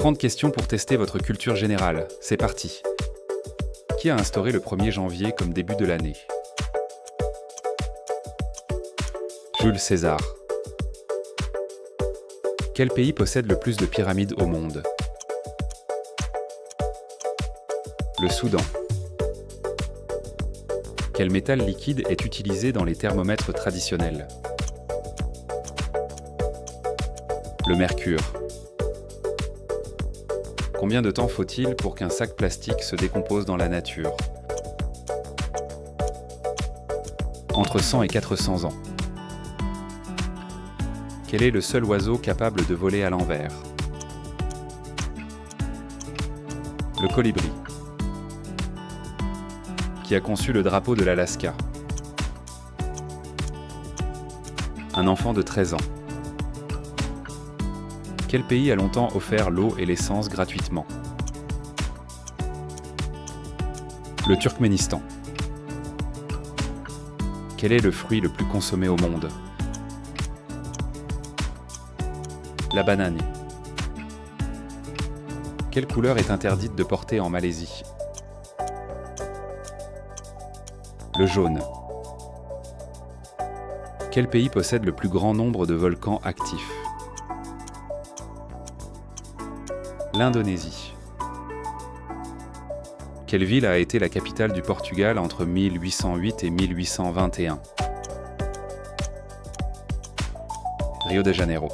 30 questions pour tester votre culture générale. C'est parti. Qui a instauré le 1er janvier comme début de l'année? Jules César. Quel pays possède le plus de pyramides au monde? Le Soudan. Quel métal liquide est utilisé dans les thermomètres traditionnels? Le mercure. Combien de temps faut-il pour qu'un sac plastique se décompose dans la nature? Entre 100 et 400 ans. Quel est le seul oiseau capable de voler à l'envers? Le colibri. Qui a conçu le drapeau de l'Alaska? Un enfant de 13 ans. Quel pays a longtemps offert l'eau et l'essence gratuitement? Le Turkménistan. Quel est le fruit le plus consommé au monde? La banane. Quelle couleur est interdite de porter en Malaisie? Le jaune. Quel pays possède le plus grand nombre de volcans actifs? L'Indonésie. Quelle ville a été la capitale du Portugal entre 1808 et 1821? Rio de Janeiro.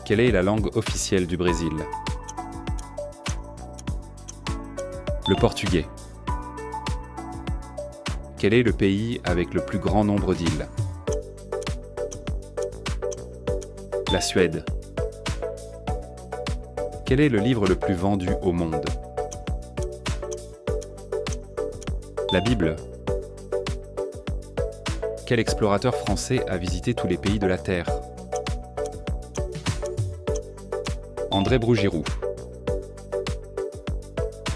Quelle est la langue officielle du Brésil? Le portugais. Quel est le pays avec le plus grand nombre d'îles? La Suède. Quel est le livre le plus vendu au monde? La Bible. Quel explorateur français a visité tous les pays de la Terre? André Brouguiroux.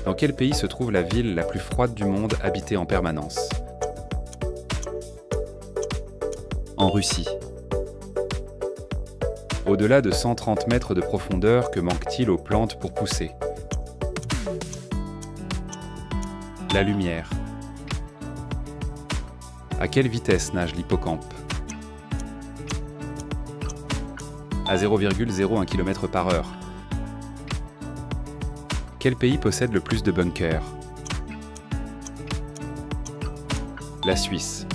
Dans quel pays se trouve la ville la plus froide du monde habitée en permanence? En Russie. Au-delà de 130 mètres de profondeur, que manque-t-il aux plantes pour pousser? La lumière. À quelle vitesse nage l'hippocampe? À 0,01 km/h. Quel pays possède le plus de bunkers? La Suisse.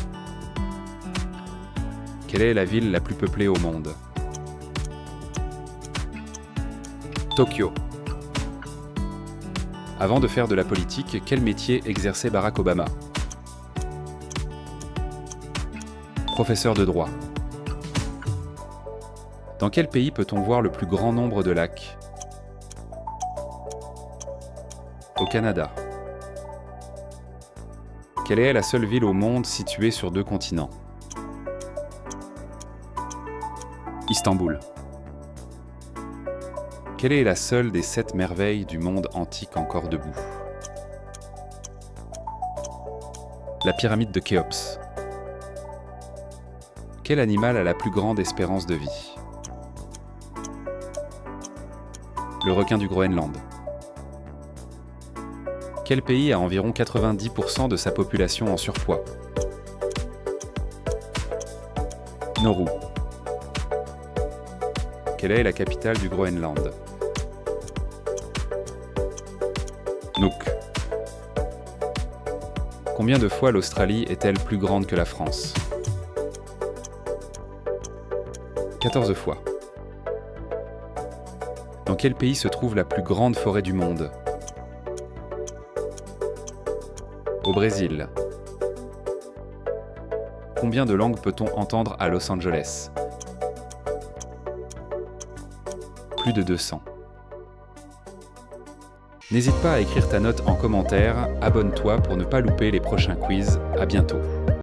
Quelle est la ville la plus peuplée au monde? Tokyo. Avant de faire de la politique, quel métier exerçait Barack Obama? Professeur de droit. Dans quel pays peut-on voir le plus grand nombre de lacs? Au Canada. Quelle est la seule ville au monde située sur 2 continents? Istanbul. Quelle est la seule des 7 merveilles du monde antique encore debout? La pyramide de Khéops. Quel animal a la plus grande espérance de vie? Le requin du Groenland. Quel pays a environ 90% de sa population en surpoids? Nauru. Quelle est la capitale du Groenland? Nuuk. Combien de fois l'Australie est-elle plus grande que la France? 14 fois. Dans quel pays se trouve la plus grande forêt du monde? Au Brésil. Combien de langues peut-on entendre à Los Angeles? Plus de 200. N'hésite pas à écrire ta note en commentaire, abonne-toi pour ne pas louper les prochains quiz. À bientôt.